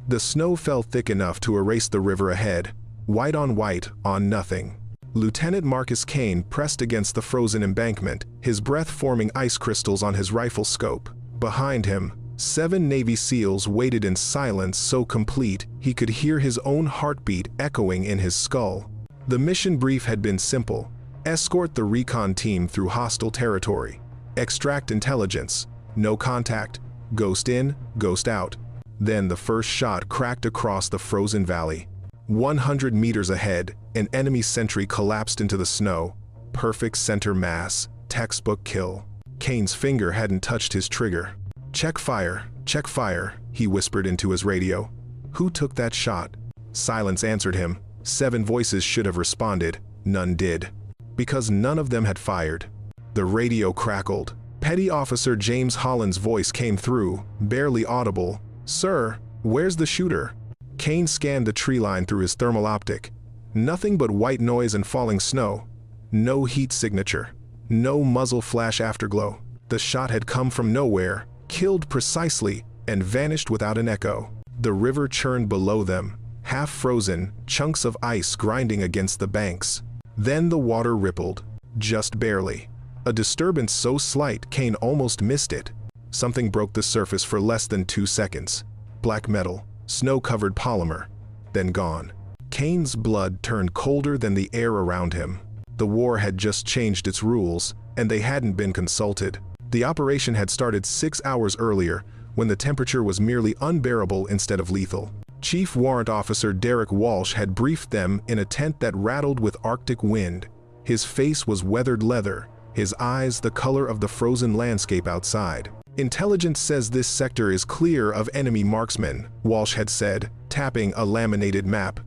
The snow fell thick enough to erase the river ahead, white on nothing. Lieutenant Marcus Kane pressed against the frozen embankment, his breath forming ice crystals on his rifle scope. Behind him, 7 Navy SEALs waited in silence so complete he could hear his own heartbeat echoing in his skull. The mission brief had been simple: escort the recon team through hostile territory, extract intelligence, no contact, ghost in, ghost out. Then the first shot cracked across the frozen valley. 100 meters ahead, an enemy sentry collapsed into the snow. Perfect center mass, textbook kill. Kane's finger hadn't touched his trigger. Check fire, he whispered into his radio. Who took that shot? Silence answered him. 7 voices should have responded, none did. Because none of them had fired. The radio crackled. Petty Officer James Holland's voice came through, barely audible. Sir, where's the shooter? Kane scanned the tree line through his thermal optic. Nothing but white noise and falling snow. No heat signature. No muzzle flash afterglow. The shot had come from nowhere, killed precisely, and vanished without an echo. The river churned below them, half frozen, chunks of ice grinding against the banks. Then the water rippled, just barely. A disturbance so slight Kane almost missed it. Something broke the surface for less than 2 seconds. Black metal, snow-covered polymer, then gone. Kane's blood turned colder than the air around him. The war had just changed its rules, and they hadn't been consulted. The operation had started 6 hours earlier, when the temperature was merely unbearable instead of lethal. Chief Warrant Officer Derek Walsh had briefed them in a tent that rattled with Arctic wind. His face was weathered leather, his eyes the color of the frozen landscape outside. Intelligence says this sector is clear of enemy marksmen, Walsh had said, tapping a laminated map.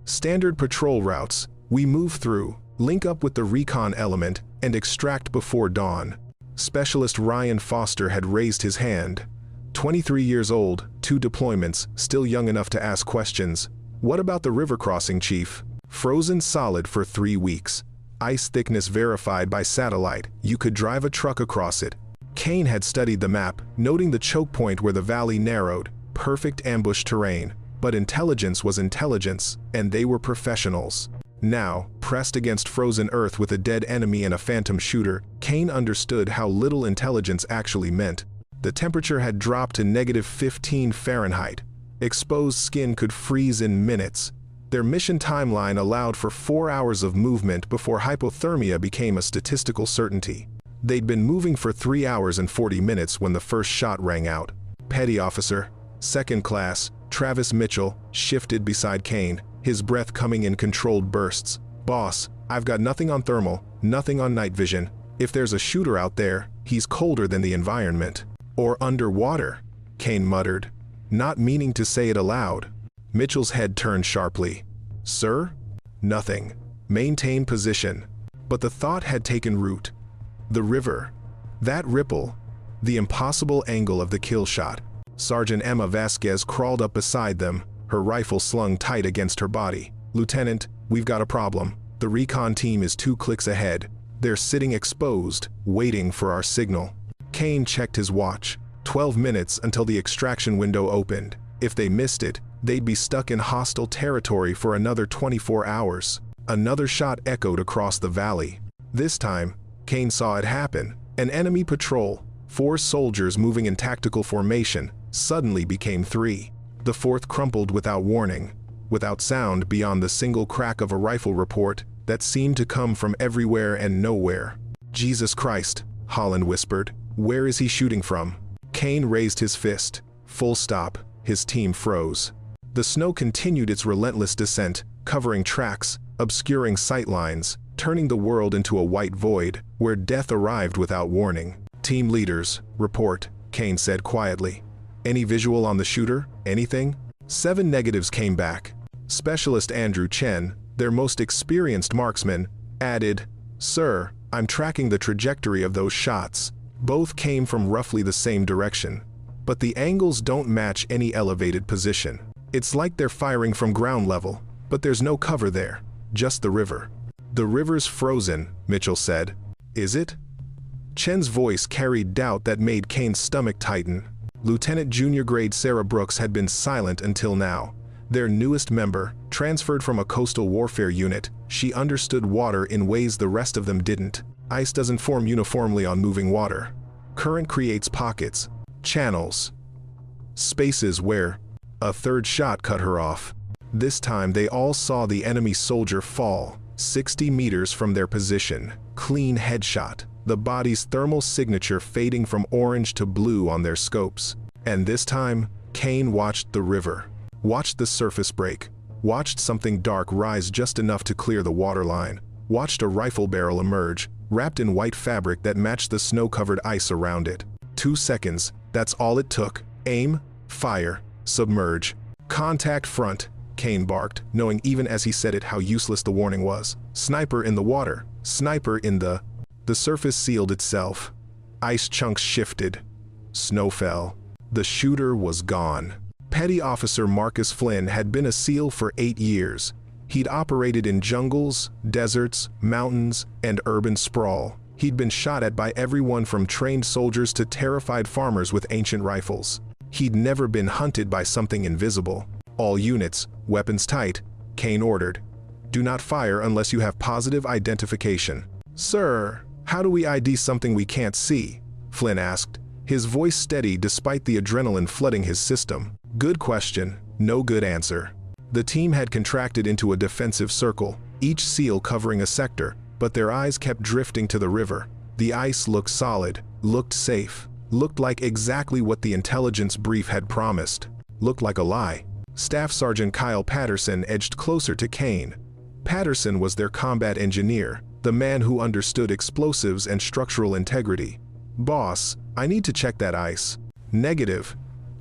Standard patrol routes. We move through, link up with the recon element, and extract before dawn. Specialist Ryan Foster had raised his hand. 23 years old, 2 deployments, still young enough to ask questions. What about the river crossing, Chief? Frozen solid for 3 weeks. Ice thickness verified by satellite. You could drive a truck across it. Kane had studied the map, noting the choke point where the valley narrowed. Perfect ambush terrain. But intelligence was intelligence, and they were professionals. Now, pressed against frozen earth with a dead enemy and a phantom shooter, Kane understood how little intelligence actually meant. The temperature had dropped to -15 Fahrenheit. Exposed skin could freeze in minutes. Their mission timeline allowed for 4 hours of movement before hypothermia became a statistical certainty. They'd been moving for 3 hours and 40 minutes when the first shot rang out. Petty Officer, 2nd Class, Travis Mitchell, shifted beside Kane, his breath coming in controlled bursts. Boss, I've got nothing on thermal, nothing on night vision. If there's a shooter out there, he's colder than the environment. Or underwater, Kane muttered, not meaning to say it aloud. Mitchell's head turned sharply. Sir? Nothing. Maintain position. But the thought had taken root. The river. That ripple. The impossible angle of the kill shot. Sergeant Emma Vasquez crawled up beside them, her rifle slung tight against her body. Lieutenant, we've got a problem. The recon team is 2 clicks ahead. They're sitting exposed, waiting for our signal. Kane checked his watch. 12 minutes until the extraction window opened. If they missed it, they'd be stuck in hostile territory for another 24 hours. Another shot echoed across the valley. This time, Kane saw it happen. An enemy patrol, 4 soldiers moving in tactical formation, suddenly became 3. The 4th crumpled without warning, without sound beyond the single crack of a rifle report that seemed to come from everywhere and nowhere. Jesus Christ, Holland whispered. Where is he shooting from? Kane raised his fist. Full stop. His team froze. The snow continued its relentless descent, covering tracks, obscuring sight lines, turning the world into a white void, where death arrived without warning. Team leaders, report, Kane said quietly. Any visual on the shooter? Anything? 7 negatives came back. Specialist Andrew Chen, their most experienced marksman, added, Sir, I'm tracking the trajectory of those shots. Both came from roughly the same direction. But the angles don't match any elevated position. It's like they're firing from ground level, but there's no cover there, just the river. The river's frozen, Mitchell said. Is it? Chen's voice carried doubt that made Kane's stomach tighten. Lieutenant Junior Grade Sarah Brooks had been silent until now. Their newest member, transferred from a coastal warfare unit, she understood water in ways the rest of them didn't. Ice doesn't form uniformly on moving water. Current creates pockets, channels, spaces where a third shot cut her off. This time they all saw the enemy soldier fall, 60 meters from their position. Clean headshot, the body's thermal signature fading from orange to blue on their scopes. And this time, Kane watched the river, watched the surface break, watched something dark rise just enough to clear the waterline, watched a rifle barrel emerge, wrapped in white fabric that matched the snow-covered ice around it. 2 seconds, that's all it took. Aim, fire, submerge. Contact front, Kane barked, knowing even as he said it how useless the warning was. Sniper in the water, sniper in the... The surface sealed itself. Ice chunks shifted. Snow fell. The shooter was gone. Petty Officer Marcus Flynn had been a SEAL for 8 years. He'd operated in jungles, deserts, mountains, and urban sprawl. He'd been shot at by everyone from trained soldiers to terrified farmers with ancient rifles. He'd never been hunted by something invisible. All units, weapons tight, Kane ordered. Do not fire unless you have positive identification. Sir, how do we ID something we can't see? Flynn asked, his voice steady despite the adrenaline flooding his system. Good question, no good answer. The team had contracted into a defensive circle, each SEAL covering a sector, but their eyes kept drifting to the river. The ice looked solid, looked safe, looked like exactly what the intelligence brief had promised. Looked like a lie. Staff Sergeant Kyle Patterson edged closer to Kane. Patterson was their combat engineer, the man who understood explosives and structural integrity. Boss, I need to check that ice. Negative.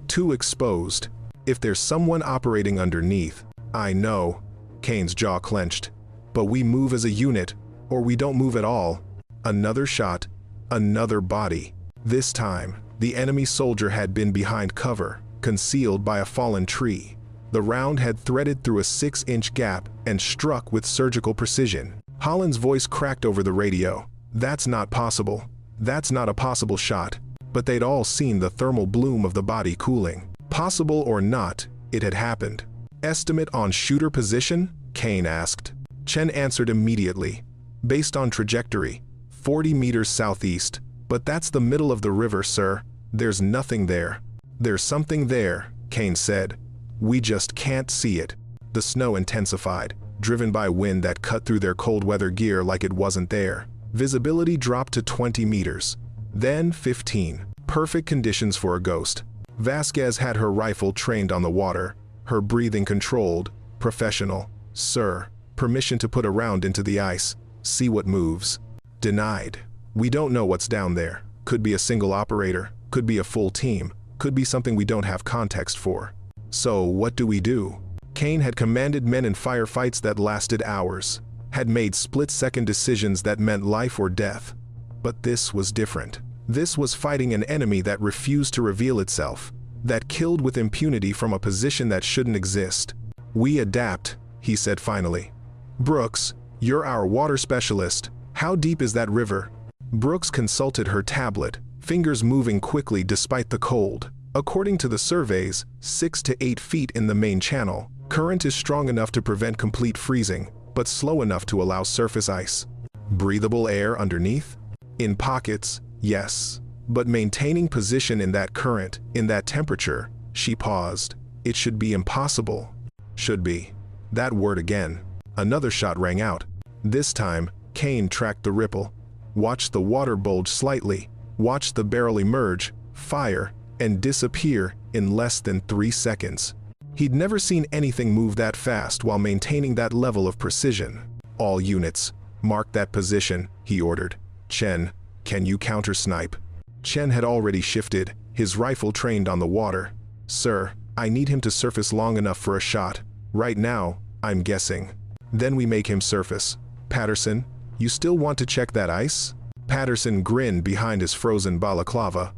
Too exposed. If there's someone operating underneath. I know. Kane's jaw clenched. But we move as a unit, or we don't move at all. Another shot. Another body. This time, the enemy soldier had been behind cover, concealed by a fallen tree. The round had threaded through a 6-inch gap and struck with surgical precision. Holland's voice cracked over the radio. That's not possible. That's not a possible shot. But they'd all seen the thermal bloom of the body cooling. Possible or not, it had happened. Estimate on shooter position? Kane asked. Chen answered immediately. Based on trajectory, 40 meters southeast. But that's the middle of the river, sir. There's nothing there. There's something there, Kane said. We just can't see it. The snow intensified, driven by wind that cut through their cold weather gear like it wasn't there. Visibility dropped to 20 meters. Then 15. Perfect conditions for a ghost. Vasquez had her rifle trained on the water, her breathing controlled, professional. Sir, permission to put a round into the ice. See what moves. Denied. We don't know what's down there. Could be a single operator, could be a full team, could be something we don't have context for. So what do we do? Kane had commanded men in firefights that lasted hours, had made split-second decisions that meant life or death. But this was different. This was fighting an enemy that refused to reveal itself, that killed with impunity from a position that shouldn't exist. We adapt, he said finally. Brooks, you're our water specialist. How deep is that river? Brooks consulted her tablet, fingers moving quickly despite the cold. According to the surveys, 6 to 8 feet in the main channel. Current is strong enough to prevent complete freezing, but slow enough to allow surface ice. Breathable air underneath? In pockets, yes. But maintaining position in that current, in that temperature, she paused. It should be impossible. Should be. That word again. Another shot rang out. This time, Kane tracked the ripple, watched the water bulge slightly, watched the barrel emerge, fire, and disappear in less than 3 seconds. He'd never seen anything move that fast while maintaining that level of precision. All units, mark that position, he ordered. Chen, can you counter-snipe? Chen had already shifted, his rifle trained on the water. Sir, I need him to surface long enough for a shot. Right now, I'm guessing. Then we make him surface. Patterson, you still want to check that ice? Patterson grinned behind his frozen balaclava.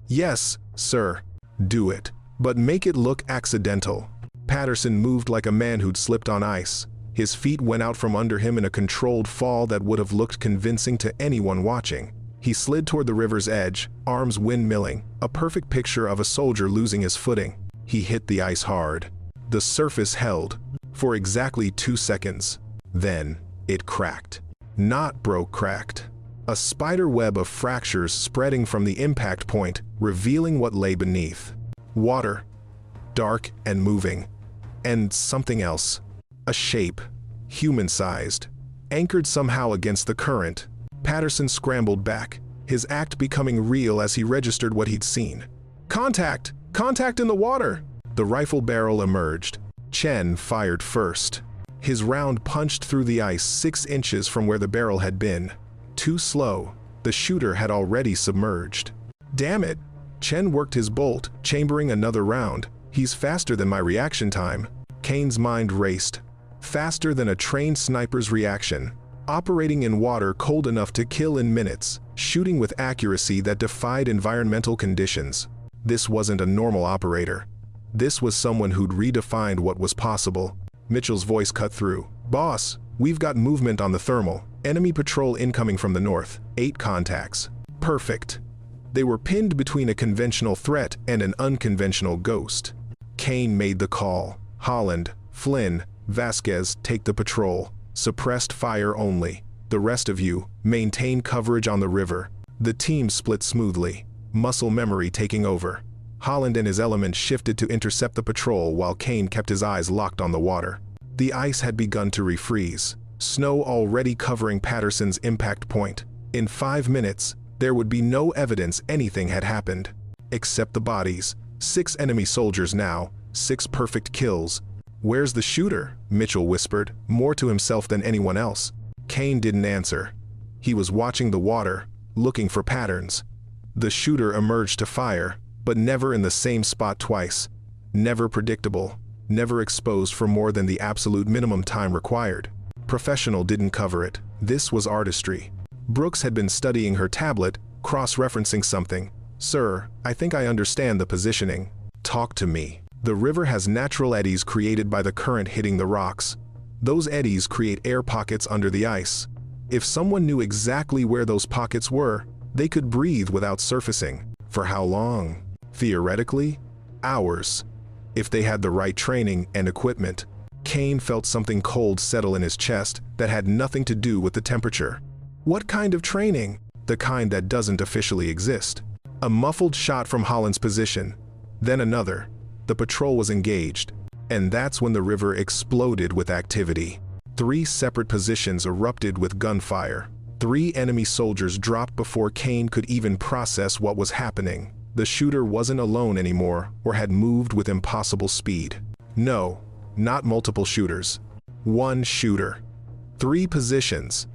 Yes, sir. Do it. But make it look accidental. Patterson moved like a man who'd slipped on ice. His feet went out from under him in a controlled fall that would have looked convincing to anyone watching. He slid toward the river's edge, arms windmilling, a perfect picture of a soldier losing his footing. He hit the ice hard. The surface held for exactly 2 seconds. Then, it cracked. Not broke, cracked. A spider web of fractures spreading from the impact point, revealing what lay beneath. Water, dark and moving. And something else. A shape, human-sized, anchored somehow against the current. Patterson scrambled back, his act becoming real as he registered what he'd seen. Contact! Contact in the water! The rifle barrel emerged. Chen fired first. His round punched through the ice 6 inches from where the barrel had been. Too slow. The shooter had already submerged. Damn it! Chen worked his bolt, chambering another round. He's faster than my reaction time. Kane's mind raced. Faster than a trained sniper's reaction. Operating in water cold enough to kill in minutes, shooting with accuracy that defied environmental conditions. This wasn't a normal operator. This was someone who'd redefined what was possible. Mitchell's voice cut through. Boss, we've got movement on the thermal. Enemy patrol incoming from the north. 8 contacts. Perfect. They were pinned between a conventional threat and an unconventional ghost. Kane made the call. Holland, Flynn, Vasquez, take the patrol. Suppressed fire only. The rest of you, maintain coverage on the river. The team split smoothly, muscle memory taking over. Holland and his element shifted to intercept the patrol while Kane kept his eyes locked on the water. The ice had begun to refreeze, snow already covering Patterson's impact point. In 5 minutes, there would be no evidence anything had happened. Except the bodies. 6 enemy soldiers now, 6 perfect kills. Where's the shooter? Mitchell whispered, more to himself than anyone else. Kane didn't answer. He was watching the water, looking for patterns. The shooter emerged to fire, but never in the same spot twice. Never predictable, never exposed for more than the absolute minimum time required. Professional didn't cover it. This was artistry. Brooks had been studying her tablet, cross-referencing something. Sir, I think I understand the positioning. Talk to me. The river has natural eddies created by the current hitting the rocks. Those eddies create air pockets under the ice. If someone knew exactly where those pockets were, they could breathe without surfacing. For how long? Theoretically, hours. If they had the right training and equipment. Kane felt something cold settle in his chest that had nothing to do with the temperature. What kind of training? The kind that doesn't officially exist. A muffled shot from Holland's position. Then another. The patrol was engaged. And that's when the river exploded with activity. 3 separate positions erupted with gunfire. 3 enemy soldiers dropped before Kane could even process what was happening. The shooter wasn't alone anymore or had moved with impossible speed. No, not multiple shooters. 1 shooter. 3 positions.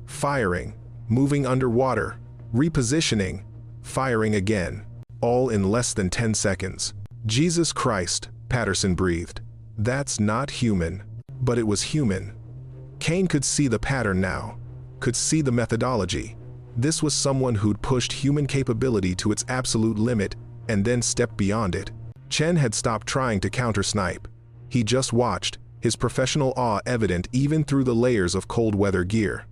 Firing, moving underwater, repositioning, firing again. All in less than 10 seconds. Jesus Christ, Patterson breathed. That's not human. But it was human. Kane could see the pattern now. Could see the methodology. This was someone who'd pushed human capability to its absolute limit and then stepped beyond it. Chen had stopped trying to counter-snipe. He just watched, his professional awe evident even through the layers of cold weather gear.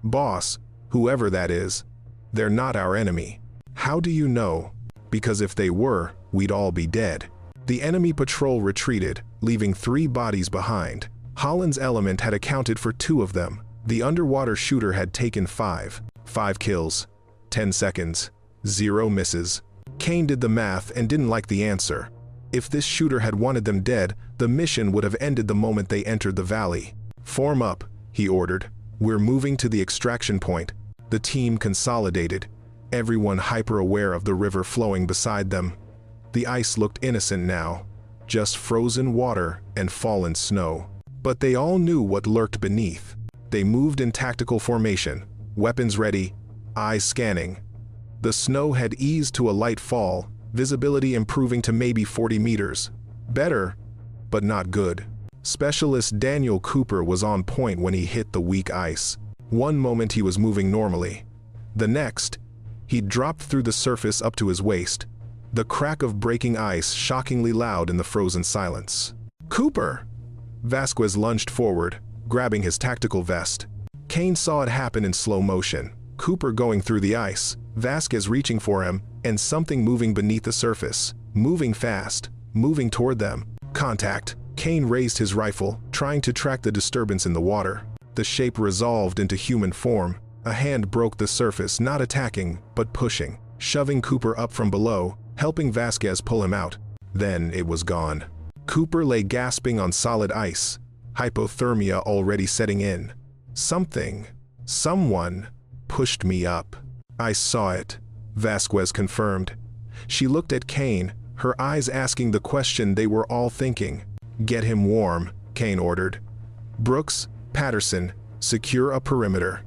Boss, whoever that is, they're not our enemy. How do you know? Because if they were, we'd all be dead. The enemy patrol retreated, leaving 3 bodies behind. Holland's element had accounted for 2 of them. The underwater shooter had taken 5. 5 kills, 10 seconds, 0 misses. Kane did the math and didn't like the answer. If this shooter had wanted them dead, the mission would have ended the moment they entered the valley. Form up, he ordered. We're moving to the extraction point. The team consolidated, everyone hyper-aware of the river flowing beside them. The ice looked innocent now, just frozen water and fallen snow. But they all knew what lurked beneath. They moved in tactical formation, weapons ready, eyes scanning. The snow had eased to a light fall, visibility improving to maybe 40 meters. Better, but not good. Specialist Daniel Cooper was on point when he hit the weak ice. One moment he was moving normally. The next, he dropped through the surface up to his waist. The crack of breaking ice shockingly loud in the frozen silence. Cooper! Vasquez lunged forward, grabbing his tactical vest. Kane saw it happen in slow motion. Cooper going through the ice, Vasquez reaching for him, and something moving beneath the surface. Moving fast, moving toward them. Contact. Kane raised his rifle, trying to track the disturbance in the water. The shape resolved into human form. A hand broke the surface, not attacking, but pushing, shoving Cooper up from below, helping Vasquez pull him out. Then it was gone. Cooper lay gasping on solid ice, hypothermia already setting in. Someone pushed me up. I saw it, Vasquez confirmed. She looked at Kane, her eyes asking the question they were all thinking. Get him warm, Kane ordered. Brooks, Patterson, secure a perimeter.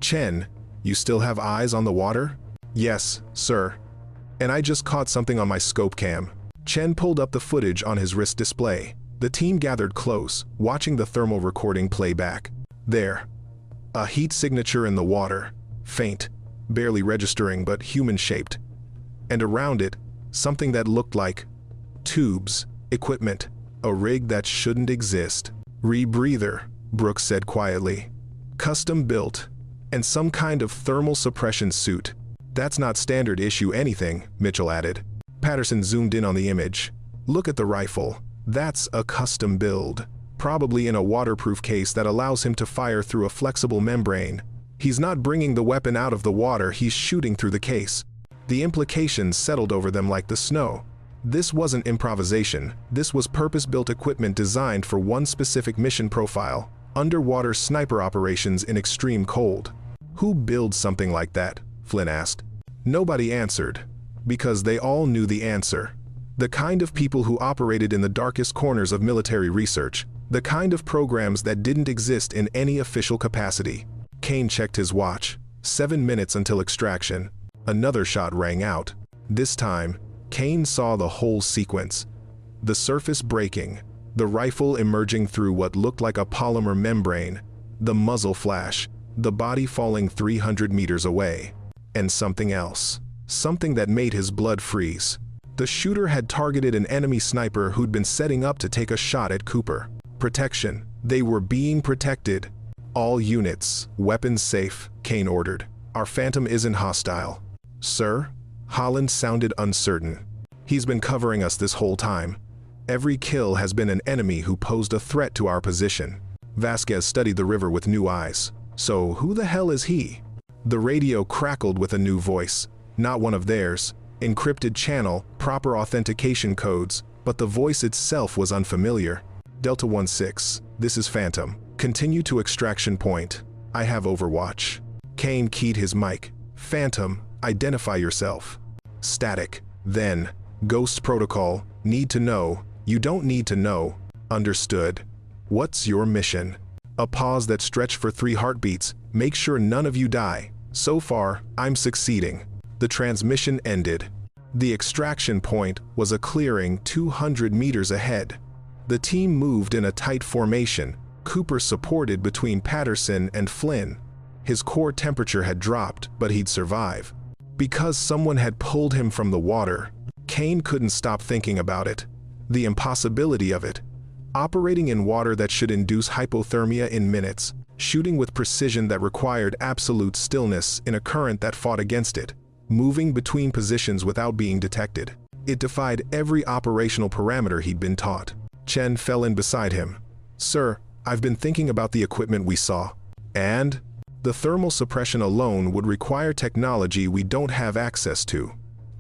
Chen, you still have eyes on the water? Yes, sir. And I just caught something on my scope cam. Chen pulled up the footage on his wrist display. The team gathered close, watching the thermal recording play back. There. A heat signature in the water. Faint, barely registering but human-shaped. And around it, something that looked like tubes, equipment, a rig that shouldn't exist. Rebreather, Brooks said quietly. Custom built, and some kind of thermal suppression suit. That's not standard issue anything, Mitchell added. Patterson zoomed in on the image. Look at the rifle. That's a custom build. Probably in a waterproof case that allows him to fire through a flexible membrane. He's not bringing the weapon out of the water, he's shooting through the case. The implications settled over them like the snow. This wasn't improvisation. This was purpose-built equipment designed for one specific mission profile: underwater sniper operations in extreme cold. Who builds something like that? Flynn asked. Nobody answered, because they all knew the answer. The kind of people who operated in the darkest corners of military research. The kind of programs that didn't exist in any official capacity. Kane checked his watch. 7 minutes until extraction. Another shot rang out. This time, Kane saw the whole sequence. The surface breaking, the rifle emerging through what looked like a polymer membrane, the muzzle flash, the body falling 300 meters away. And something else. Something that made his blood freeze. The shooter had targeted an enemy sniper who'd been setting up to take a shot at Cooper. Protection. They were being protected. All units, weapons safe, Kane ordered. Our Phantom isn't hostile. Sir? Holland sounded uncertain. He's been covering us this whole time. Every kill has been an enemy who posed a threat to our position. Vasquez studied the river with new eyes. So who the hell is he? The radio crackled with a new voice. Not one of theirs. Encrypted channel, proper authentication codes, but the voice itself was unfamiliar. Delta 1-6, this is Phantom. Continue to extraction point. I have overwatch. Kane keyed his mic. Phantom, identify yourself. Static. Then, Ghost Protocol, need to know. You don't need to know. Understood. What's your mission? A pause that stretched for 3 heartbeats. Make sure none of you die. So far, I'm succeeding. The transmission ended. The extraction point was a clearing 200 meters ahead. The team moved in a tight formation, Cooper supported between Patterson and Flynn. His core temperature had dropped, but he'd survive. Because someone had pulled him from the water, Kane couldn't stop thinking about it. The impossibility of it. Operating in water that should induce hypothermia in minutes, shooting with precision that required absolute stillness in a current that fought against it. Moving between positions without being detected. It defied every operational parameter he'd been taught. Chen fell in beside him. Sir, I've been thinking about the equipment we saw. And? The thermal suppression alone would require technology we don't have access to.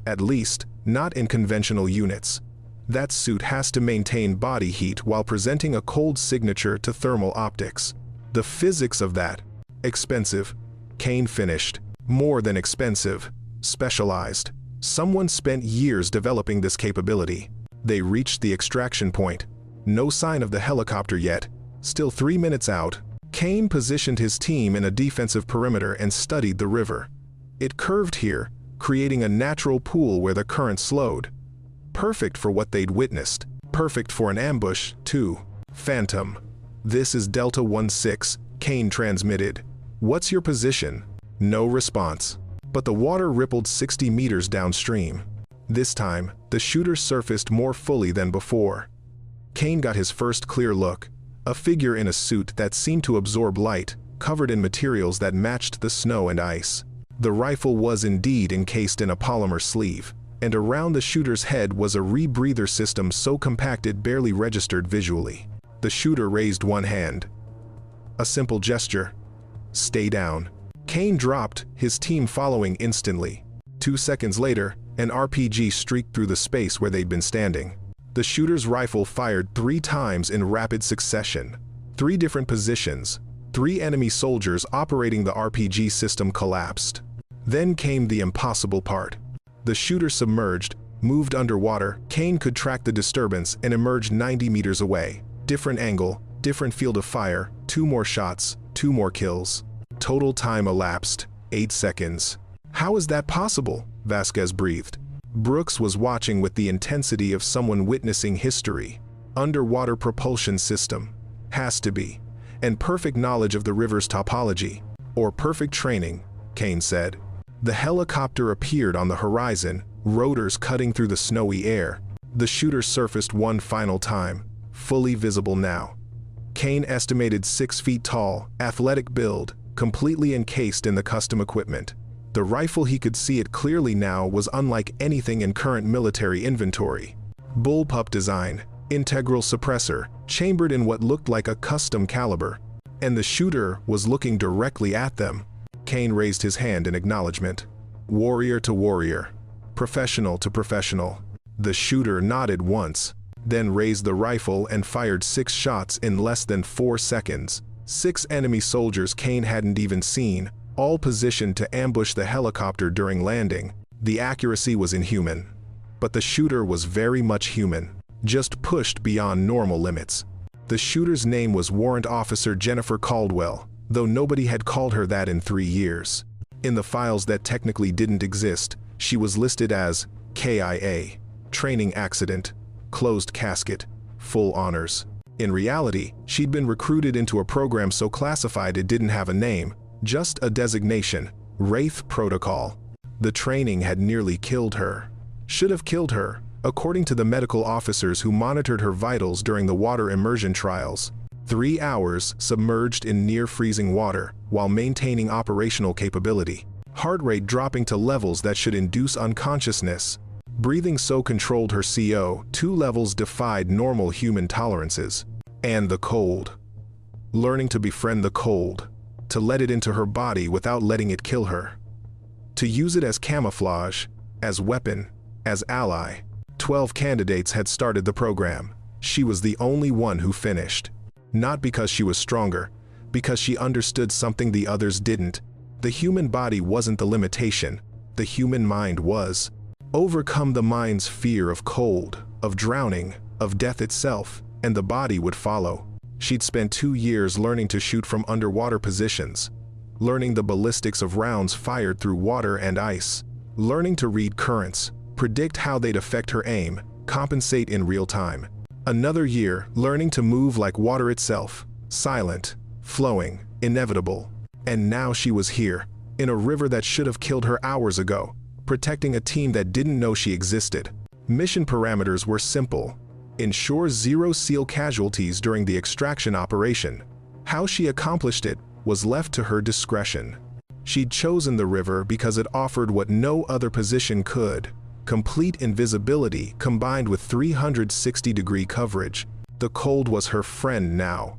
At least, not in conventional units. That suit has to maintain body heat while presenting a cold signature to thermal optics. The physics of that. Expensive. Kane finished. More than expensive. Specialized. Someone spent years developing this capability. They reached the extraction point. No sign of the helicopter yet. Still 3 minutes out. Kane positioned his team in a defensive perimeter and studied the river. It curved here, creating a natural pool where the current slowed. Perfect for what they'd witnessed. Perfect for an ambush, too. Phantom. This is Delta 1-6, Kane transmitted. What's your position? No response. But the water rippled 60 meters downstream. This time, the shooter surfaced more fully than before. Kane got his first clear look. A figure in a suit that seemed to absorb light, covered in materials that matched the snow and ice. The rifle was indeed encased in a polymer sleeve, and around the shooter's head was a rebreather system so compact it barely registered visually. The shooter raised one hand. A simple gesture. Stay down. Kane dropped, his team following instantly. 2 seconds later, an RPG streaked through the space where they'd been standing. The shooter's rifle fired 3 times in rapid succession. 3 different positions. 3 enemy soldiers operating the RPG system collapsed. Then came the impossible part. The shooter submerged, moved underwater. Kane could track the disturbance and emerged 90 meters away. Different angle, different field of fire, 2 more shots, 2 more kills. Total time elapsed, 8 seconds. How is that possible? Vasquez breathed. Brooks was watching with the intensity of someone witnessing history. Underwater propulsion system. Has to be. And perfect knowledge of the river's topology. Or perfect training, Kane said. The helicopter appeared on the horizon, rotors cutting through the snowy air. The shooter surfaced one final time, fully visible now. Kane estimated 6 feet tall, athletic build, completely encased in the custom equipment. The rifle, he could see it clearly now, was unlike anything in current military inventory. Bullpup design, integral suppressor, chambered in what looked like a custom caliber. And the shooter was looking directly at them. Kane raised his hand in acknowledgement. Warrior to warrior. Professional to professional. The shooter nodded once, then raised the rifle and fired 6 shots in less than 4 seconds. 6 enemy soldiers Kane hadn't even seen, all positioned to ambush the helicopter during landing. The accuracy was inhuman. But the shooter was very much human, just pushed beyond normal limits. The shooter's name was Warrant Officer Jennifer Caldwell, though nobody had called her that in 3 years. In the files that technically didn't exist, she was listed as KIA, training accident, closed casket, full honors. In reality, she'd been recruited into a program so classified it didn't have a name, just a designation, Wraith Protocol. The training had nearly killed her. Should have killed her, according to the medical officers who monitored her vitals during the water immersion trials. 3 hours submerged in near-freezing water while maintaining operational capability. Heart rate dropping to levels that should induce unconsciousness. Breathing so controlled her CO2 levels defied normal human tolerances. And the cold. Learning to befriend the cold. To let it into her body without letting it kill her. To use it as camouflage, as weapon, as ally. 12 candidates had started the program. She was the only one who finished. Not because she was stronger, because she understood something the others didn't. The human body wasn't the limitation, the human mind was. Overcome the mind's fear of cold, of drowning, of death itself, and the body would follow. She'd spent 2 years learning to shoot from underwater positions, learning the ballistics of rounds fired through water and ice, learning to read currents, predict how they'd affect her aim, compensate in real time. Another year learning to move like water itself, silent, flowing, inevitable. And now she was here, in a river that should have killed her hours ago, protecting a team that didn't know she existed. Mission parameters were simple. Ensure 0 SEAL casualties during the extraction operation. How she accomplished it was left to her discretion. She'd chosen the river because it offered what no other position could. Complete invisibility combined with 360-degree coverage. The cold was her friend now.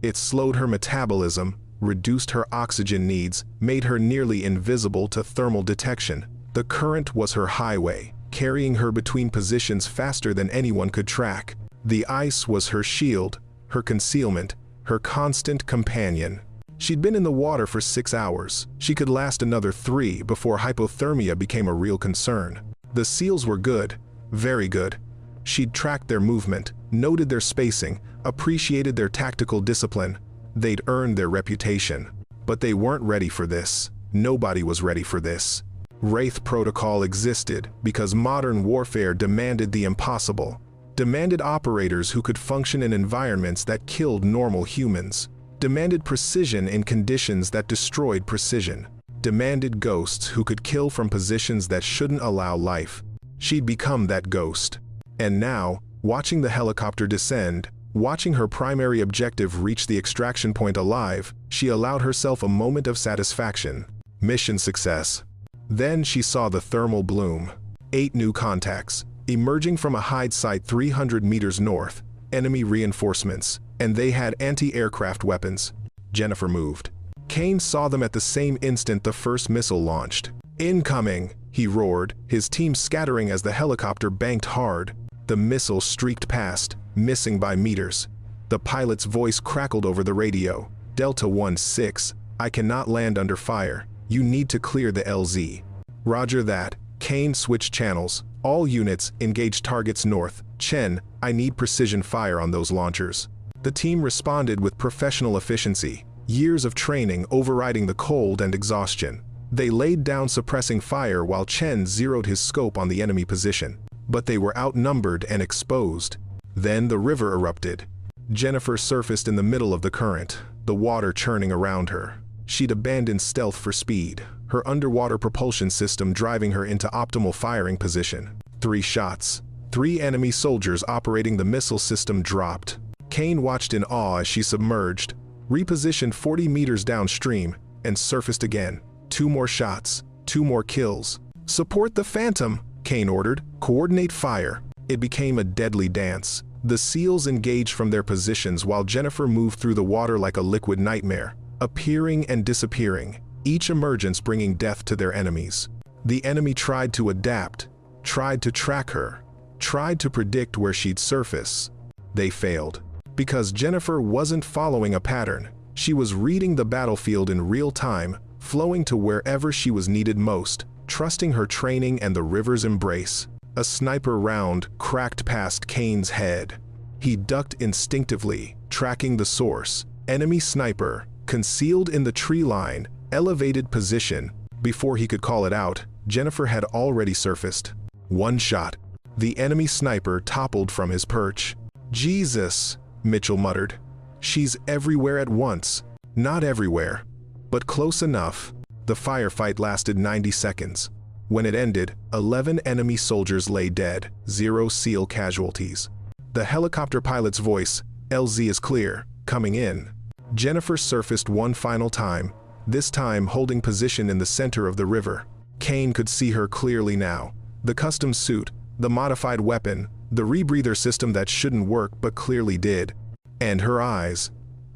It slowed her metabolism, reduced her oxygen needs, made her nearly invisible to thermal detection. The current was her highway, carrying her between positions faster than anyone could track. The ice was her shield, her concealment, her constant companion. She'd been in the water for 6 hours. She could last another 3 before hypothermia became a real concern. The SEALs were good, very good. She'd tracked their movement, noted their spacing, appreciated their tactical discipline. They'd earned their reputation. But they weren't ready for this. Nobody was ready for this. Wraith Protocol existed because modern warfare demanded the impossible. Demanded operators who could function in environments that killed normal humans. Demanded precision in conditions that destroyed precision. Demanded ghosts who could kill from positions that shouldn't allow life. She'd become that ghost. And now, watching the helicopter descend, Watching her primary objective reach the extraction point alive, she allowed herself a moment of satisfaction. Mission success. Then she saw the thermal bloom. 8 new contacts, emerging from a hide site 300 meters north, enemy reinforcements, and they had anti-aircraft weapons. Jennifer moved. Kane saw them at the same instant the first missile launched. "Incoming!" he roared, his team scattering as the helicopter banked hard. The missile streaked past, missing by meters. The pilot's voice crackled over the radio. "Delta 1-6, I cannot land under fire. You need to clear the LZ." "Roger that." Kane switched channels. "All units, engage targets north. Chen, I need precision fire on those launchers." The team responded with professional efficiency, years of training overriding the cold and exhaustion. They laid down suppressing fire while Chen zeroed his scope on the enemy position. But they were outnumbered and exposed. Then the river erupted. Jennifer surfaced in the middle of the current, the water churning around her. She'd abandoned stealth for speed, her underwater propulsion system driving her into optimal firing position. 3 shots. 3 enemy soldiers operating the missile system dropped. Kane watched in awe as she submerged, repositioned 40 meters downstream, and surfaced again. 2 more shots, 2 more kills. "Support the Phantom," Kane ordered. "Coordinate fire." It became a deadly dance. The SEALs engaged from their positions while Jennifer moved through the water like a liquid nightmare, appearing and disappearing, each emergence bringing death to their enemies. The enemy tried to adapt, tried to track her, tried to predict where she'd surface. They failed. Because Jennifer wasn't following a pattern, she was reading the battlefield in real time, flowing to wherever she was needed most, trusting her training and the river's embrace. A sniper round cracked past Kane's head. He ducked instinctively, tracking the source. Enemy sniper, concealed in the tree line, elevated position. Before he could call it out, Jennifer had already surfaced. 1 shot. The enemy sniper toppled from his perch. "Jesus," Mitchell muttered. "She's everywhere at once." Not everywhere, but close enough. The firefight lasted 90 seconds. When it ended, 11 enemy soldiers lay dead, 0 SEAL casualties. The helicopter pilot's voice, "LZ is clear, coming in." Jennifer surfaced one final time, this time holding position in the center of the river. Kane could see her clearly now. The custom suit, the modified weapon, the rebreather system that shouldn't work but clearly did. And her eyes.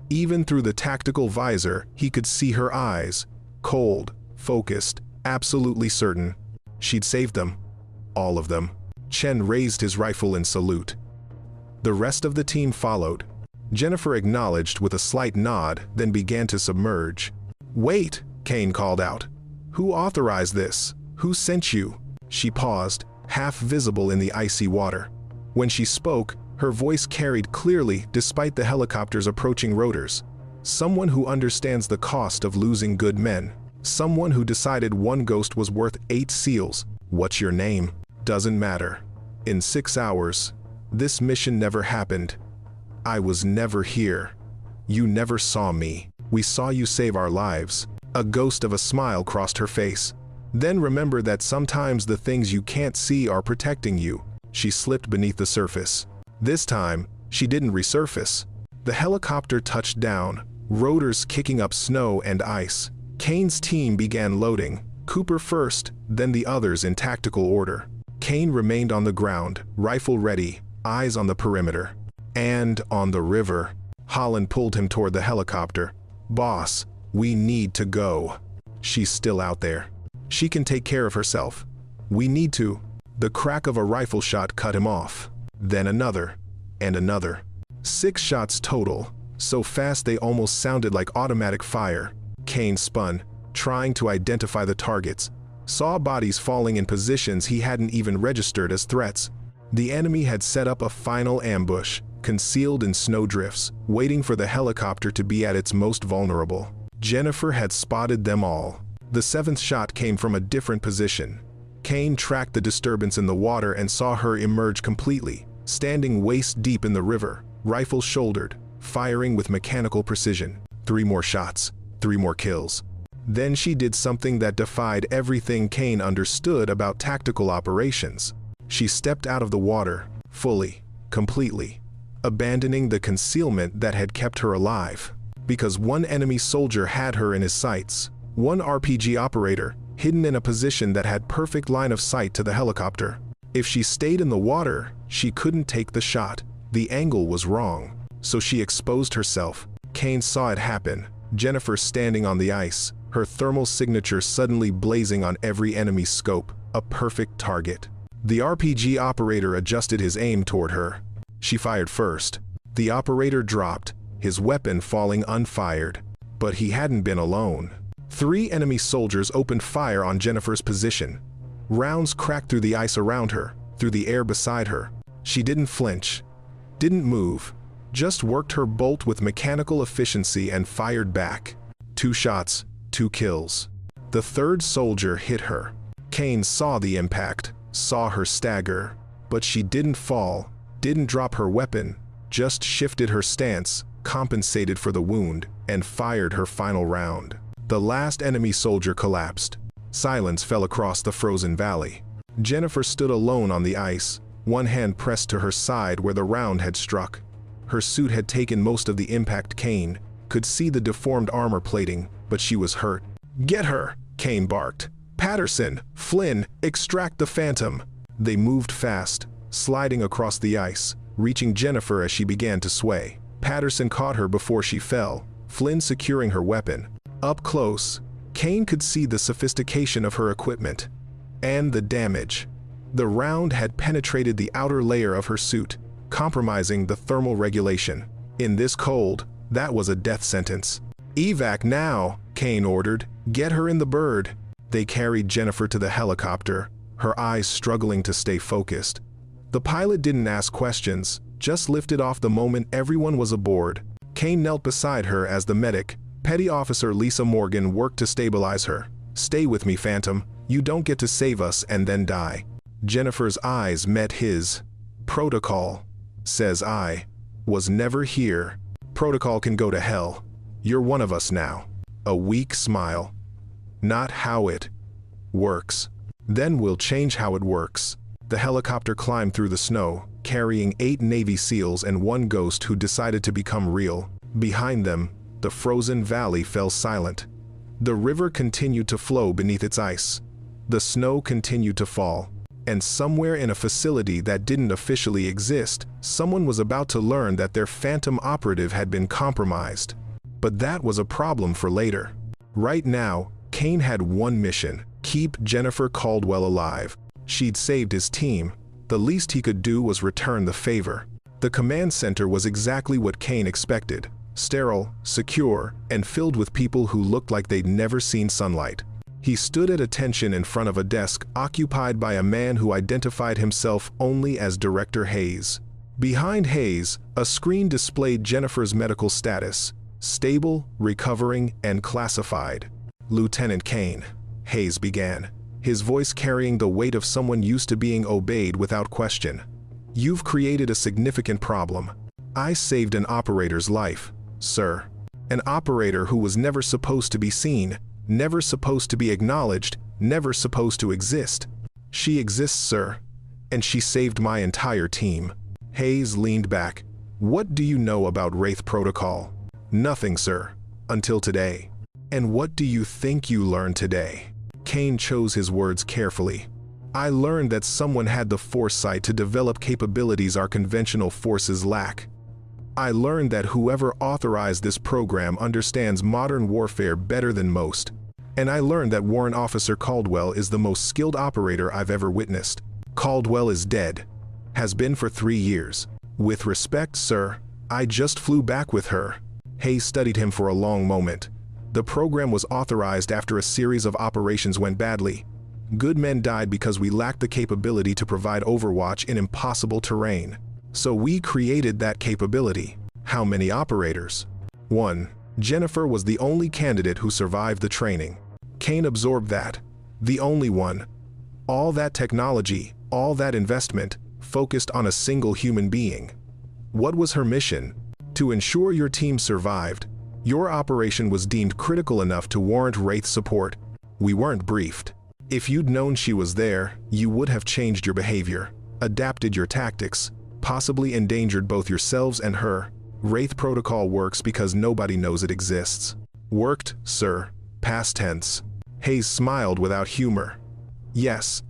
Even through the tactical visor, he could see her eyes. Cold, focused, absolutely certain. She'd saved them. All of them. Chen raised his rifle in salute. The rest of the team followed. Jennifer acknowledged with a slight nod, then began to submerge. "Wait," Kane called out. "Who authorized this? Who sent you?" She paused, half visible in the icy water. When she spoke, her voice carried clearly despite the helicopter's approaching rotors. "Someone who understands the cost of losing good men. Someone who decided 1 ghost was worth 8 SEALs. What's your name? Doesn't matter. In 6 hours, this mission never happened. I was never here. You never saw me. We saw you save our lives." A ghost of a smile crossed her face. "Then remember that sometimes the things you can't see are protecting you." She slipped beneath the surface. This time, she didn't resurface. The helicopter touched down, rotors kicking up snow and ice. Kane's team began loading, Cooper first, then the others in tactical order. Kane remained on the ground, rifle ready, eyes on the perimeter. And on the river. Holland pulled him toward the helicopter. "Boss, we need to go." "She's still out there. She can take care of herself. We need to." The crack of a rifle shot cut him off. Then another, and another. 6 shots total, so fast they almost sounded like automatic fire. Kane spun, trying to identify the targets. Saw bodies falling in positions he hadn't even registered as threats. The enemy had set up a final ambush, concealed in snowdrifts, waiting for the helicopter to be at its most vulnerable. Jennifer had spotted them all. The 7th shot came from a different position. Kane tracked the disturbance in the water and saw her emerge completely, standing waist-deep in the river, rifle shouldered, firing with mechanical precision. 3 more shots, 3 more kills. Then she did something that defied everything Kane understood about tactical operations. She stepped out of the water, fully, completely. abandoning the concealment that had kept her alive. Because one enemy soldier had her in his sights, one RPG operator, hidden in a position that had perfect line of sight to the helicopter. If she stayed in the water, she couldn't take the shot. The angle was wrong. So she exposed herself. Kane saw it happen. Jennifer standing on the ice, her thermal signature suddenly blazing on every enemy's scope, a perfect target. The RPG operator adjusted his aim toward her. She fired first. The operator dropped, his weapon falling unfired. But he hadn't been alone. 3 enemy soldiers opened fire on Jennifer's position. Rounds cracked through the ice around her, through the air beside her. She didn't flinch, didn't move, just worked her bolt with mechanical efficiency and fired back. 2 shots, 2 kills. The 3rd soldier hit her. Kane saw the impact, saw her stagger, but she didn't fall, didn't drop her weapon, just shifted her stance, compensated for the wound, and fired her final round. The last enemy soldier collapsed. Silence fell across the frozen valley. Jennifer stood alone on the ice, one hand pressed to her side where the round had struck. Her suit had taken most of the impact. Kane could see the deformed armor plating, but she was hurt. "Get her!" Kane barked. "Patterson, Flynn, extract the Phantom." They moved fast, sliding across the ice, reaching Jennifer as she began to sway. Patterson caught her before she fell, Flynn securing her weapon. Up close, Kane could see the sophistication of her equipment and the damage. The round had penetrated the outer layer of her suit, compromising the thermal regulation. In this cold, that was a death sentence. "Evac now," Kane ordered. "Get her in the bird." They carried Jennifer to the helicopter, her eyes struggling to stay focused. The pilot didn't ask questions, just lifted off the moment everyone was aboard. Kane knelt beside her as the medic, Petty Officer Lisa Morgan, worked to stabilize her. "Stay with me, Phantom. You don't get to save us and then die." Jennifer's eyes met his. "Protocol, says I, was never here. Protocol can go to hell. You're one of us now." A weak smile. "Not how it works. Then we'll change how it works." The helicopter climbed through the snow, carrying 8 Navy SEALs and 1 ghost who decided to become real. Behind them, the frozen valley fell silent. The river continued to flow beneath its ice. The snow continued to fall. And somewhere in a facility that didn't officially exist, someone was about to learn that their Phantom operative had been compromised. But that was a problem for later. Right now, Kane had one mission: keep Jennifer Caldwell alive. She'd saved his team. The least he could do was return the favor. The command center was exactly what Kane expected: sterile, secure, and filled with people who looked like they'd never seen sunlight. He stood at attention in front of a desk occupied by a man who identified himself only as Director Hayes. Behind Hayes, a screen displayed Jennifer's medical status: stable, recovering, and classified. "Lieutenant Kane," Hayes began, his voice carrying the weight of someone used to being obeyed without question. "You've created a significant problem. I saved an operator's life, sir. An operator who was never supposed to be seen, never supposed to be acknowledged, never supposed to exist. She exists, sir, and she saved my entire team." Hayes leaned back. "What do you know about Wraith Protocol?" "Nothing, sir, until today." "And what do you think you learned today?" Kane chose his words carefully. "I learned that someone had the foresight to develop capabilities our conventional forces lack. I learned that whoever authorized this program understands modern warfare better than most. And I learned that Warrant Officer Caldwell is the most skilled operator I've ever witnessed. Caldwell is dead. Has been for 3 years. With respect, sir, I just flew back with her." Hayes studied him for a long moment. "The program was authorized after a series of operations went badly. Good men died because we lacked the capability to provide overwatch in impossible terrain. So we created that capability." "How many operators?" "1. Jennifer was the only candidate who survived the training. Kane absorbed that. The only one. All that technology, all that investment, focused on a single human being. What was her mission? To ensure your team survived. Your operation was deemed critical enough to warrant Wraith support. We weren't briefed. If you'd known she was there, you would have changed your behavior, adapted your tactics. possibly endangered both yourselves and her. Wraith protocol works because nobody knows it exists. Worked, sir. Past tense. Hayes smiled without humor. Yes,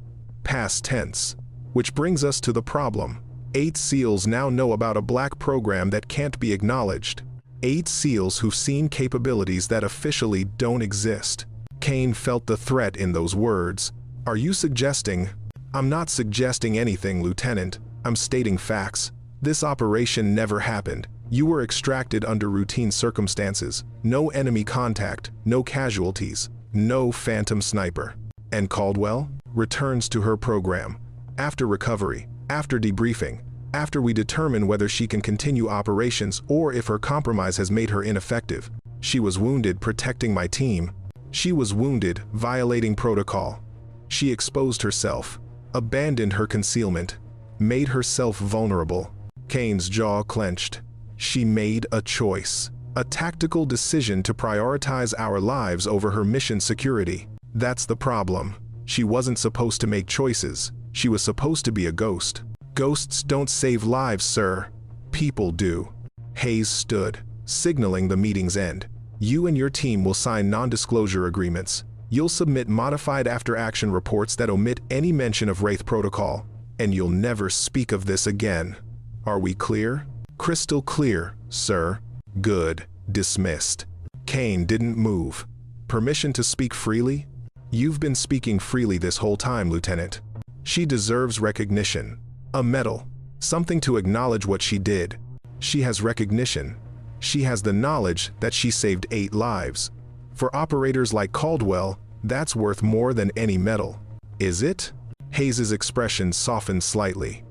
past tense. Which brings us to the problem. 8 SEALs now know about a black program that can't be acknowledged. 8 SEALs who've seen capabilities that officially don't exist. Kane felt the threat in those words. Are you suggesting? I'm not suggesting anything, Lieutenant. I'm stating facts. This operation never happened. You were extracted under routine circumstances. No enemy contact, no casualties, no phantom sniper. And Caldwell returns to her program. After recovery, after debriefing, after we determine whether she can continue operations or if her compromise has made her ineffective. She was wounded protecting my team. She was wounded violating protocol. She exposed herself, abandoned her concealment, made herself vulnerable. Kane's jaw clenched. She made a choice, a tactical decision to prioritize our lives over her mission security. That's the problem. She wasn't supposed to make choices. She was supposed to be a ghost. Ghosts don't save lives, sir. People do. Hayes stood, signaling the meeting's end. You and your team will sign non-disclosure agreements. You'll submit modified after-action reports that omit any mention of Wraith Protocol, and you'll never speak of this again. Are we clear? Crystal clear, sir. Good. Dismissed. Kane didn't move. Permission to speak freely? You've been speaking freely this whole time, Lieutenant. She deserves recognition. A medal. Something to acknowledge what she did. She has recognition. She has the knowledge that she saved 8 lives. For operators like Caldwell, that's worth more than any medal. Is it? Hayes's expression softened slightly.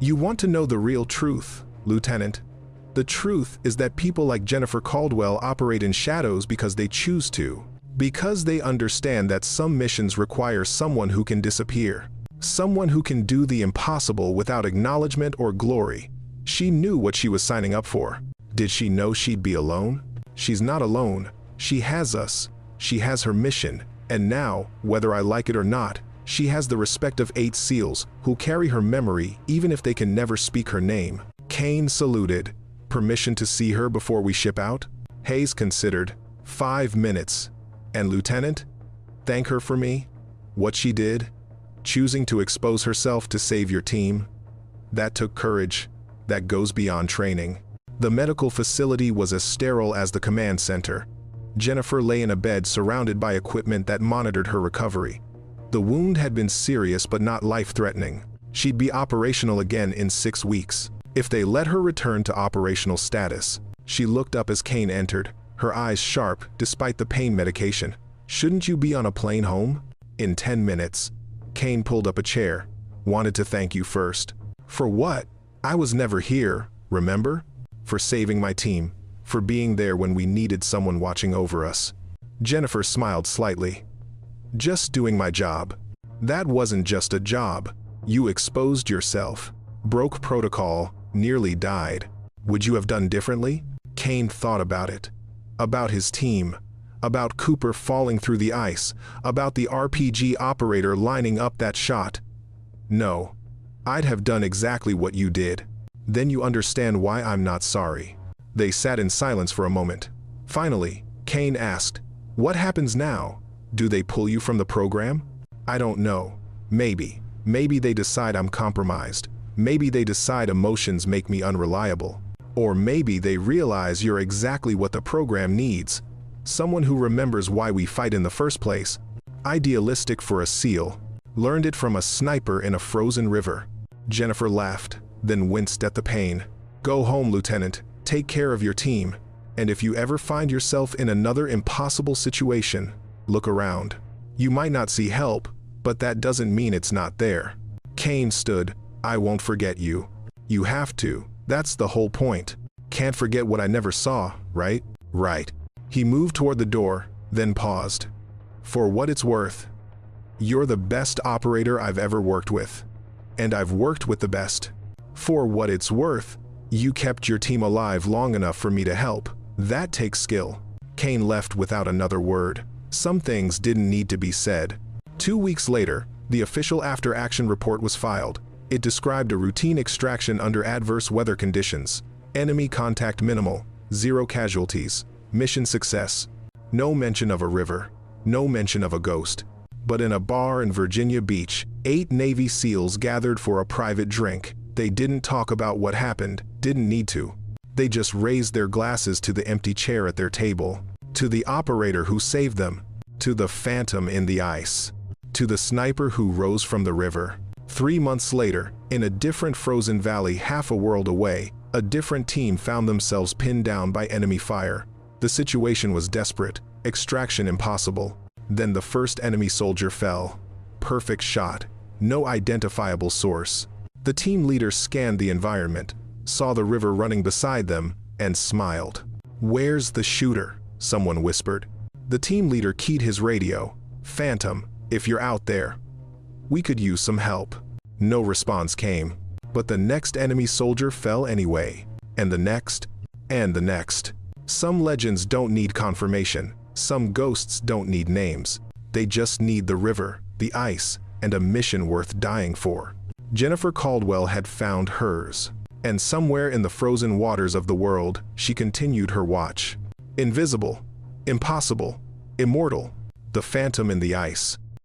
You want to know the real truth, Lieutenant. The truth is that people like Jennifer Caldwell operate in shadows because they choose to. Because they understand that some missions require someone who can disappear. Someone who can do the impossible without acknowledgement or glory. She knew what she was signing up for. Did she know she'd be alone? She's not alone. She has us. She has her mission. And now, whether I like it or not, she has the respect of 8 SEALs who carry her memory even if they can never speak her name. Kane saluted. Permission to see her before we ship out? Hayes considered. 5 minutes. And Lieutenant, thank her for me. What she did, choosing to expose herself to save your team, that took courage. That goes beyond training. The medical facility was as sterile as the command center. Jennifer lay in a bed surrounded by equipment that monitored her recovery. The wound had been serious but not life-threatening. She'd be operational again in 6 weeks, if they let her return to operational status. She looked up as Kane entered, her eyes sharp despite the pain medication. Shouldn't you be on a plane home? In 10 minutes. Kane pulled up a chair. Wanted to thank you first. For what? I was never here, remember? For saving my team. For being there when we needed someone watching over us. Jennifer smiled slightly. Just doing my job. That wasn't just a job. You exposed yourself. Broke protocol. Nearly died. Would you have done differently? Kane thought about it. About his team. About Cooper falling through the ice. About the RPG operator lining up that shot. No. I'd have done exactly what you did. Then you understand why I'm not sorry. They sat in silence for a moment. Finally, Kane asked, what happens now? Do they pull you from the program? I don't know. Maybe. Maybe they decide I'm compromised. Maybe they decide emotions make me unreliable. Or maybe they realize you're exactly what the program needs. Someone who remembers why we fight in the first place. Idealistic for a SEAL. Learned it from a sniper in a frozen river. Jennifer laughed, then winced at the pain. Go home, Lieutenant. Take care of your team. And if you ever find yourself in another impossible situation, look around. You might not see help, but that doesn't mean it's not there. Kane stood. I won't forget you. You have to. That's the whole point. Can't forget what I never saw, right? Right. He moved toward the door, then paused. For what it's worth, you're the best operator I've ever worked with. And I've worked with the best. For what it's worth, you kept your team alive long enough for me to help. That takes skill. Kane left without another word. Some things didn't need to be said. 2 weeks later, the official after-action report was filed. It described a routine extraction under adverse weather conditions. Enemy contact minimal, 0 casualties, mission success. No mention of a river, no mention of a ghost. But in a bar in Virginia Beach, 8 Navy SEALs gathered for a private drink. They didn't talk about what happened, didn't need to. They just raised their glasses to the empty chair at their table, to the operator who saved them, to the phantom in the ice, to the sniper who rose from the river. 3 months later, in a different frozen valley half a world away, a different team found themselves pinned down by enemy fire. The situation was desperate, extraction impossible. Then the first enemy soldier fell. Perfect shot, no identifiable source. The team leader scanned the environment, saw the river running beside them, and smiled. "Where's the shooter?" someone whispered. The team leader keyed his radio. "Phantom, if you're out there, we could use some help." No response came. But the next enemy soldier fell anyway. And the next. And the next. Some legends don't need confirmation. Some ghosts don't need names. They just need the river, the ice, and a mission worth dying for. Jennifer Caldwell had found hers. And somewhere in the frozen waters of the world, she continued her watch. Invisible, impossible, immortal, the phantom in the ice.